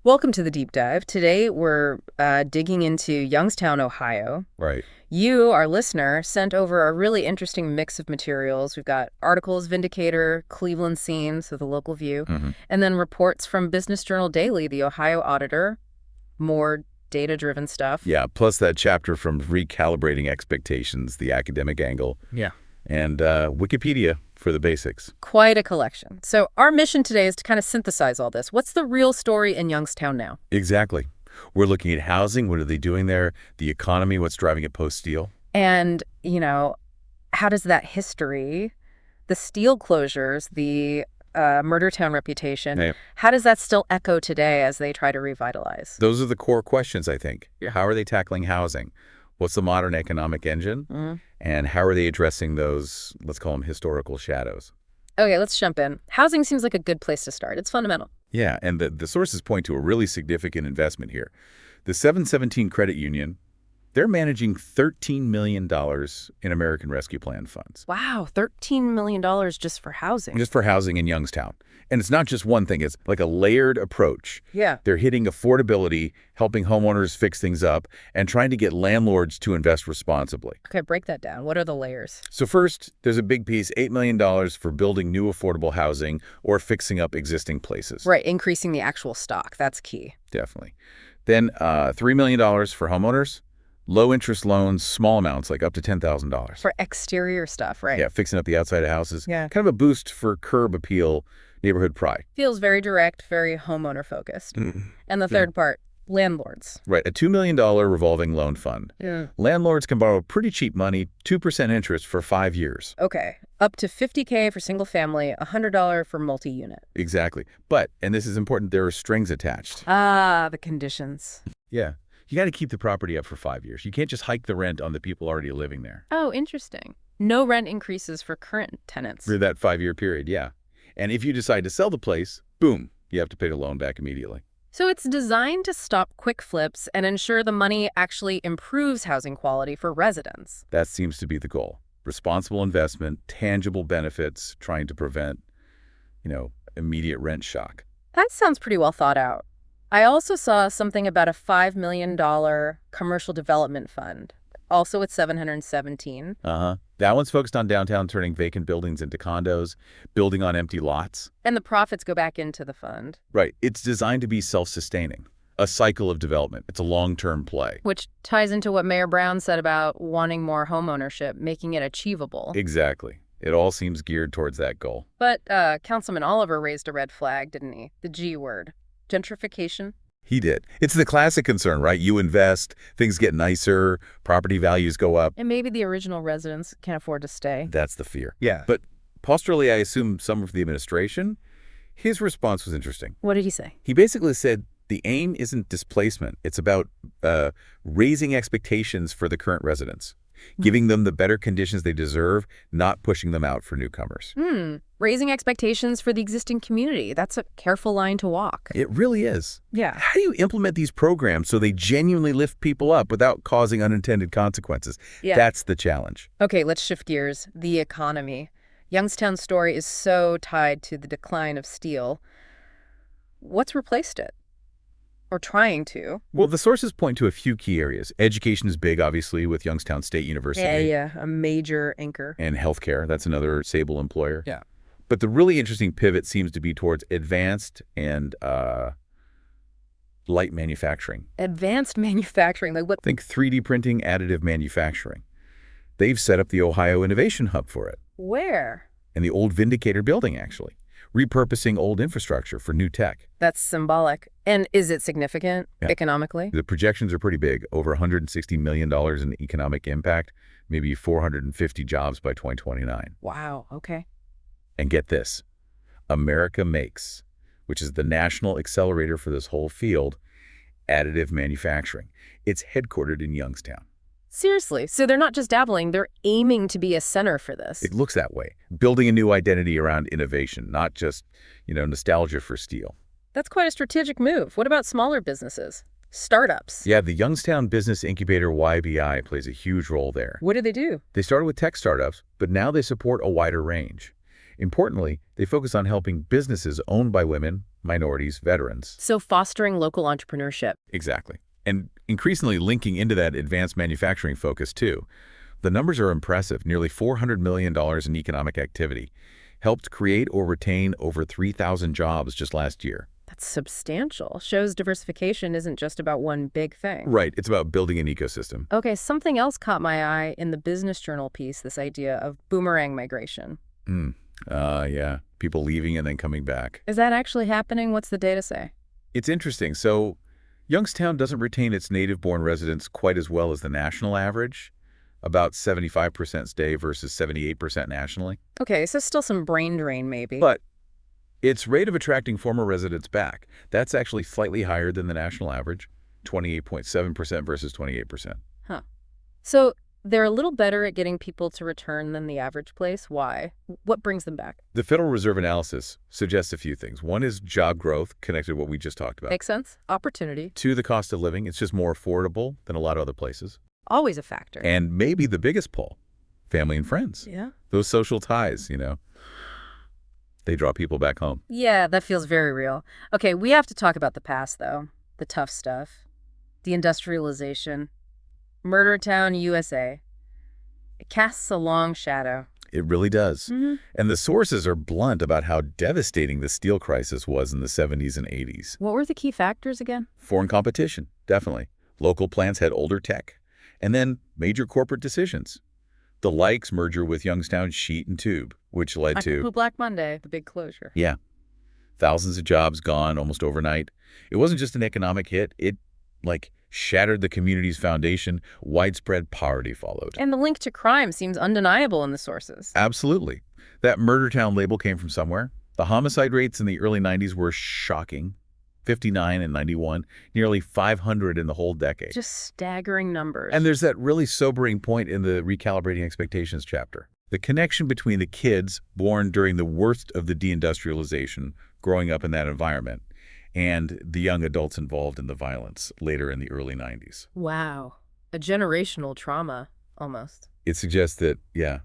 Welcome to the deep dive. Today we're digging into Youngstown, Ohio. Right. You, our listener, sent over a really interesting mix of materials. We've got articles, Vindicator, Cleveland Scene, so the local view, hmm and then reports from Business Journal Daily, the Ohio Auditor, more data-driven stuff. Yeah, plus that chapter from Recalibrating Expectations, the academic angle, Yeah. and Wikipedia for the basics. Quite a collection. So our mission today is to kind of synthesize all this. What's the real story in Youngstown now? Exactly. We're looking at housing. What are they doing there? The economy, what's driving it post-steel? And, how does that history, the steel closures, the murder town reputation, Yeah. how does that still echo today as they try to revitalize? Those are the core questions, I think. Yeah. How are they tackling housing? What's the modern economic engine? Mhm. And how are they addressing those, let's call them historical shadows? Okay, let's jump in. Housing seems like a good place to start. It's fundamental. Yeah, and the sources point to a really significant investment here. The 717 Credit Union, they're managing $13 million in American Rescue Plan funds. Wow, $13 million just for housing. Just for housing in Youngstown. And it's not just one thing, it's like a layered approach. Yeah. They're hitting affordability, helping homeowners fix things up, and trying to get landlords to invest responsibly. Okay, break that down. What are the layers? So first, there's a big piece, $8 million for building new affordable housing or fixing up existing places. Right, increasing the actual stock. That's key. Definitely. Then $3 million for homeowners, low-interest loans, small amounts, like up to $10,000. For exterior stuff, right? Yeah, fixing up the outside of houses. Yeah. Kind of a boost for curb appeal, neighborhood pride. Feels very direct, very homeowner focused. And the third part, landlords. Right, a $2 million revolving loan fund. Yeah. Landlords can borrow pretty cheap money, 2% interest for 5 years. Okay, up to $50K for single family, $100 for multi-unit. Exactly. But, and this is important, there are strings attached. Ah, the conditions. Yeah. You got to keep the property up for 5 years. You can't just hike the rent on the people already living there. Oh, interesting. No rent increases for current tenants. For that 5-year period, yeah. And if you decide to sell the place, boom, you have to pay the loan back immediately. So it's designed to stop quick flips and ensure the money actually improves housing quality for residents. That seems to be the goal. Responsible investment, tangible benefits, trying to prevent, immediate rent shock. That sounds pretty well thought out. I also saw something about a $5 million commercial development fund, also at 717. That one's focused on downtown, turning vacant buildings into condos, building on empty lots. And the profits go back into the fund. Right. It's designed to be self-sustaining, a cycle of development. It's a long-term play. Which ties into what Mayor Brown said about wanting more homeownership, making it achievable. Exactly. It all seems geared towards that goal. But Councilman Oliver raised a red flag, didn't he? The G word. Gentrification. He did. It's the classic concern, right? You invest, things get nicer, property values go up. And maybe the original residents can't afford to stay. That's the fear. Yeah. But posturally, I assume some of the administration, his response was interesting. What did he say? He basically said the aim isn't displacement. It's about raising expectations for the current residents, giving them the better conditions they deserve, not pushing them out for newcomers. Raising expectations for the existing community. That's a careful line to walk. It really is. Yeah. How do you implement these programs so they genuinely lift people up without causing unintended consequences? Yeah. That's the challenge. Okay, let's shift gears. The economy. Youngstown's story is so tied to the decline of steel. What's replaced it? Or trying to? Well, the sources point to a few key areas. Education is big, obviously, with Youngstown State University. Yeah, a major anchor. And healthcare. That's another stable employer. Yeah. But the really interesting pivot seems to be towards advanced and light manufacturing. Advanced manufacturing. Like what? Think 3D printing, additive manufacturing. They've set up the Ohio Innovation Hub for it. Where? In the old Vindicator building, actually. Repurposing old infrastructure for new tech. That's symbolic. And is it significant economically? The projections are pretty big. Over $160 million in economic impact, maybe 450 jobs by 2029. Wow, okay. And get this, America Makes, which is the national accelerator for this whole field, additive manufacturing. It's headquartered in Youngstown. Seriously, so they're not just dabbling, they're aiming to be a center for this. It looks that way. Building a new identity around innovation, not just, nostalgia for steel. That's quite a strategic move. What about smaller businesses? Startups? Yeah, the Youngstown Business Incubator YBI plays a huge role there. What do they do? They started with tech startups, but now they support a wider range. Importantly, they focus on helping businesses owned by women minorities, veterans. So fostering local entrepreneurship. Exactly. And increasingly linking into that advanced manufacturing focus, too. The numbers are impressive. Nearly $400 million in economic activity. Helped create or retain over 3,000 jobs just last year. That's substantial. Shows diversification isn't just about one big thing. Right. It's about building an ecosystem. Okay, something else caught my eye in the Business Journal piece, this idea of boomerang migration. Yeah. People leaving and then coming back. Is that actually happening? What's the data say? It's interesting. So Youngstown doesn't retain its native-born residents quite as well as the national average. About 75% stay versus 78% nationally. Okay, so still some brain drain maybe. But its rate of attracting former residents back, that's actually slightly higher than the national average, 28.7% versus 28%. Huh. So they're a little better at getting people to return than the average place. Why? What brings them back? The Federal Reserve analysis suggests a few things. One is job growth, connected to what we just talked about. Makes sense. Opportunity. Two, the cost of living. It's just more affordable than a lot of other places. Always a factor. And maybe the biggest pull, family and friends. Yeah. Those social ties, they draw people back home. Yeah, that feels very real. Okay, we have to talk about the past, though. The tough stuff. The industrialization. Murder Town, USA. It casts a long shadow. It really does. And the sources are blunt about how devastating the steel crisis was in the 70s and 80s. What were the key factors again? Foreign competition, definitely. Local plants had older tech. And then major corporate decisions. The Likes merger with Youngstown Sheet and Tube, which led to Black Monday, the big closure. Yeah. Thousands of jobs gone almost overnight. It wasn't just an economic hit. It, shattered the community's foundation. Widespread poverty followed. And the link to crime seems undeniable in the sources. Absolutely. That Murder Town label came from somewhere. The homicide rates in the early 90s were shocking. 59 and 91, nearly 500 in the whole decade. Just staggering numbers. And there's that really sobering point in the Recalibrating Expectations chapter. The connection between the kids born during the worst of the deindustrialization, growing up in that environment, and the young adults involved in the violence later in the early 90s. Wow. A generational trauma, almost. It suggests that, yeah.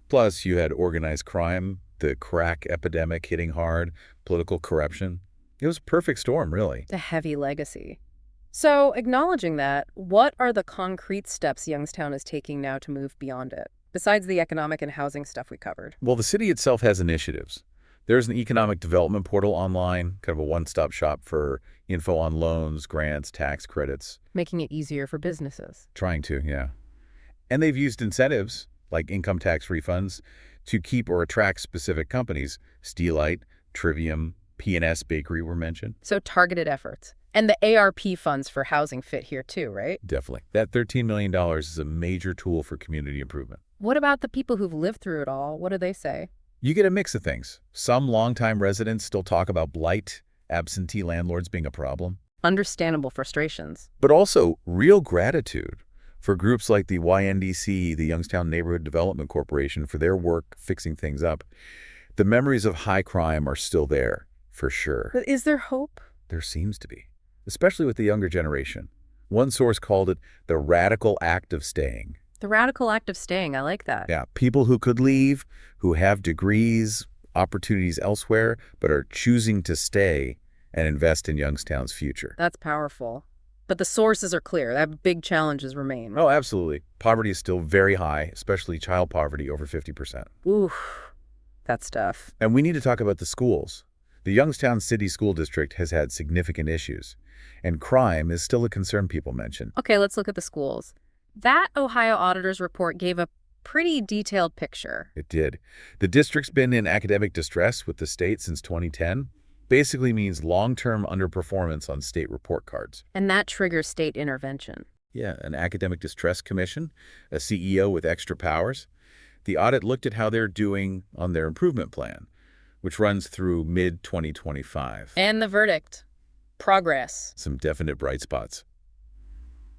Plus, you had organized crime, the crack epidemic hitting hard, political corruption. It was a perfect storm, really. A heavy legacy. So, acknowledging that, what are the concrete steps Youngstown is taking now to move beyond it, besides the economic and housing stuff we covered? Well, the city itself has initiatives. There's an economic development portal online, kind of a one-stop shop for info on loans, grants, tax credits. Making it easier for businesses. Trying to, yeah. And they've used incentives, like income tax refunds, to keep or attract specific companies. Steelite, Trivium, P&S Bakery were mentioned. So targeted efforts. And the ARP funds for housing fit here too, right? Definitely. That $13 million is a major tool for community improvement. What about the people who've lived through it all? What do they say? You get a mix of things. Some longtime residents still talk about blight, absentee landlords being a problem. Understandable frustrations. But also real gratitude for groups like the YNDC, the Youngstown Neighborhood Development Corporation, for their work fixing things up. The memories of high crime are still there, for sure. But is there hope? There seems to be, especially with the younger generation. One source called it the radical act of staying. The radical act of staying, I like that. Yeah, people who could leave, who have degrees, opportunities elsewhere, but are choosing to stay and invest in Youngstown's future. That's powerful. But the sources are clear. That big challenges remain. Oh, absolutely. Poverty is still very high, especially child poverty, over 50%. Oof, that's tough. And we need to talk about the schools. The Youngstown City School District has had significant issues, and crime is still a concern people mention. Okay, let's look at the schools. That Ohio Auditor's report gave a pretty detailed picture. It did. The district's been in academic distress with the state since 2010. Basically means long-term underperformance on state report cards. And that triggers state intervention. Yeah, an academic distress commission, a CEO with extra powers. The audit looked at how they're doing on their improvement plan, which runs through mid-2025. And the verdict. Progress. Some definite bright spots.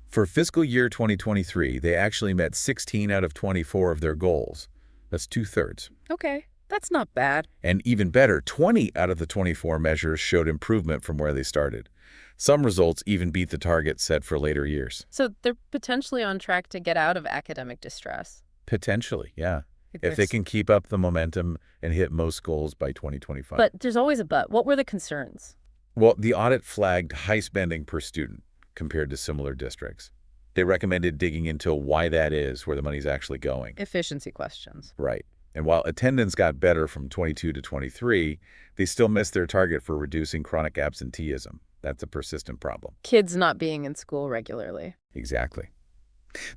For fiscal year 2023, they actually met 16 out of 24 of their goals. That's 2/3. Okay, that's not bad. And even better, 20 out of the 24 measures showed improvement from where they started. Some results even beat the target set for later years. So they're potentially on track to get out of academic distress. Potentially, yeah. if they can keep up the momentum and hit most goals by 2025. But there's always a but. What were the concerns? Well, the audit flagged high spending per student compared to similar districts. They recommended digging into why that is, where the money's actually going. Efficiency questions. Right. And while attendance got better from 22 to 23, they still missed their target for reducing chronic absenteeism. That's a persistent problem. Kids not being in school regularly. Exactly.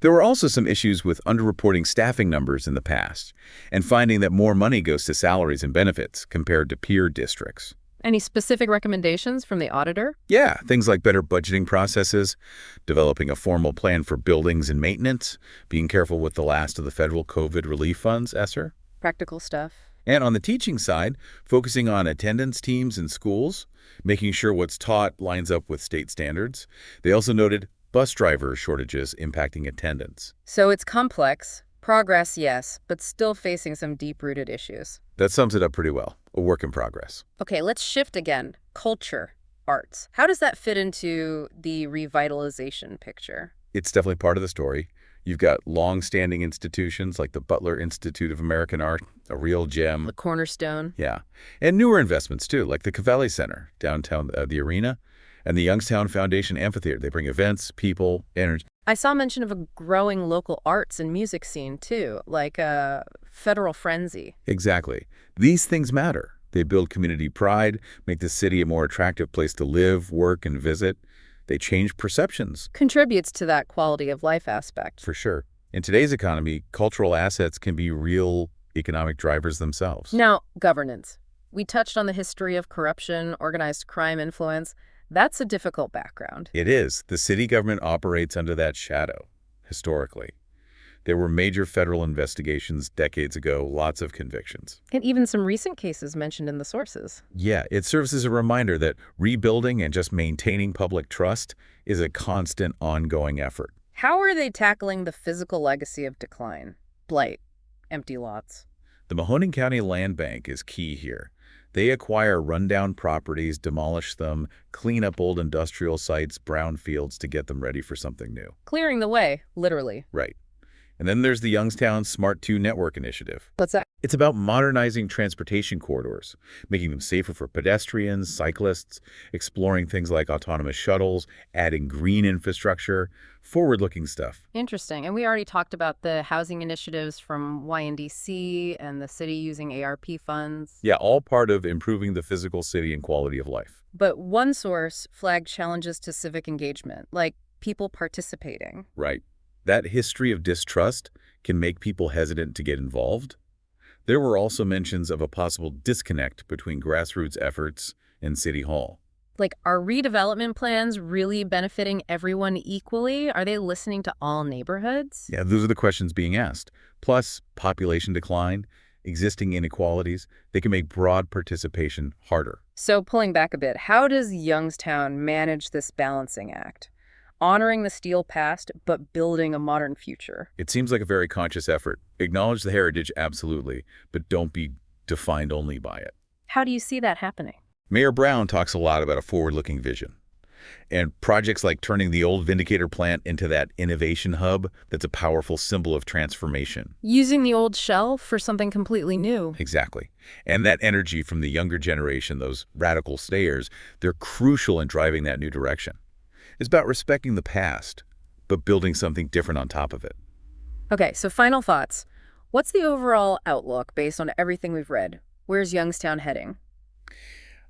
There were also some issues with underreporting staffing numbers in the past and finding that more money goes to salaries and benefits compared to peer districts. Any specific recommendations from the auditor? Yeah, things like better budgeting processes, developing a formal plan for buildings and maintenance, being careful with the last of the federal COVID relief funds, Esser. Practical stuff. And on the teaching side, focusing on attendance teams in schools, making sure what's taught lines up with state standards. They also noted bus driver shortages impacting attendance. So it's complex. Progress, yes, but still facing some deep-rooted issues. That sums it up pretty well. A work in progress. Okay, let's shift again. Culture, arts. How does that fit into the revitalization picture? It's definitely part of the story. You've got long-standing institutions like the Butler Institute of American Art, a real gem. The cornerstone. Yeah. And newer investments, too, like the Cavelli Center, downtown, the arena, and the Youngstown Foundation Amphitheater. They bring events, people, energy. I saw mention of a growing local arts and music scene, too, like a federal frenzy. Exactly. These things matter. They build community pride, make the city a more attractive place to live, work, and visit. They change perceptions. Contributes to that quality of life aspect. For sure. In today's economy, cultural assets can be real economic drivers themselves. Now, governance. We touched on the history of corruption, organized crime influence. That's a difficult background. It is. The city government operates under that shadow, historically. There were major federal investigations decades ago, lots of convictions. And even some recent cases mentioned in the sources. Yeah, it serves as a reminder that rebuilding and just maintaining public trust is a constant, ongoing effort. How are they tackling the physical legacy of decline? Blight, empty lots. The Mahoning County Land Bank is key here. They acquire rundown properties, demolish them, clean up old industrial sites, brownfields to get them ready for something new. Clearing the way, literally. Right. And then there's the Youngstown Smart 2 Network Initiative. What's that? It's about modernizing transportation corridors, making them safer for pedestrians, cyclists, exploring things like autonomous shuttles, adding green infrastructure, forward-looking stuff. Interesting. And we already talked about the housing initiatives from YNDC and the city using ARP funds. Yeah, all part of improving the physical city and quality of life. But one source flagged challenges to civic engagement, like people participating. Right. That history of distrust can make people hesitant to get involved. There were also mentions of a possible disconnect between grassroots efforts and City Hall. Like, are redevelopment plans really benefiting everyone equally? Are they listening to all neighborhoods? Yeah, those are the questions being asked. Plus, population decline, existing inequalities, they can make broad participation harder. So pulling back a bit, how does Youngstown manage this balancing act? Honoring the steel past, but building a modern future. It seems like a very conscious effort. Acknowledge the heritage, absolutely, but don't be defined only by it. How do you see that happening? Mayor Brown talks a lot about a forward-looking vision. And projects like turning the old Vindicator plant into that innovation hub, that's a powerful symbol of transformation. Using the old shell for something completely new. Exactly. And that energy from the younger generation, those radical stayers, they're crucial in driving that new direction. It's about respecting the past, but building something different on top of it. Okay, so final thoughts. What's the overall outlook based on everything we've read? Where's Youngstown heading?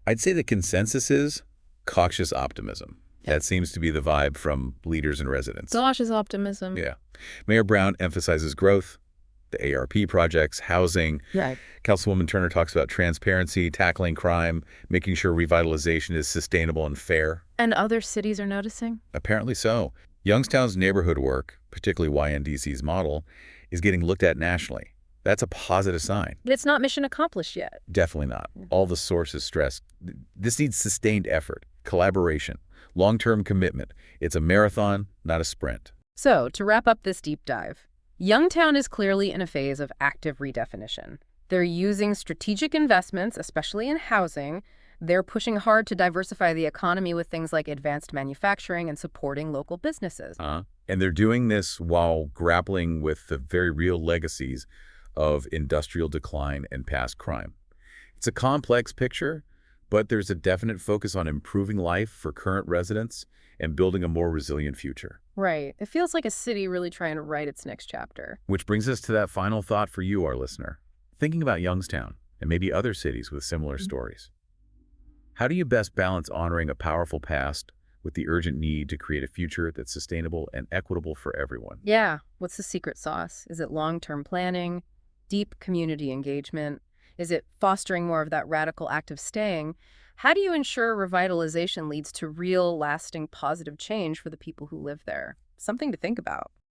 I'd say the consensus is cautious optimism. That seems to be the vibe from leaders and residents. Cautious optimism. Yeah. Mayor Brown emphasizes growth, the ARP projects, housing. Right. Councilwoman Turner talks about transparency, tackling crime, making sure revitalization is sustainable and fair. And other cities are noticing? Apparently so. Youngstown's neighborhood work, particularly YNDC's model, is getting looked at nationally. That's a positive sign. But it's not mission accomplished yet. Definitely not. All the sources stress this needs sustained effort, collaboration, long-term commitment. It's a marathon, not a sprint. So, to wrap up this deep dive, Youngstown is clearly in a phase of active redefinition. They're using strategic investments, especially in housing. They're pushing hard to diversify the economy with things like advanced manufacturing and supporting local businesses. And they're doing this while grappling with the very real legacies of industrial decline and past crime. It's a complex picture, but there's a definite focus on improving life for current residents and building a more resilient future. Right. It feels like a city really trying to write its next chapter. Which brings us to that final thought for you, our listener. Thinking about Youngstown and maybe other cities with similar stories. How do you best balance honoring a powerful past with the urgent need to create a future that's sustainable and equitable for everyone? Yeah. What's the secret sauce? Is it long-term planning, deep community engagement? Is it fostering more of that radical active staying? How do you ensure revitalization leads to real, lasting, positive change for the people who live there? Something to think about.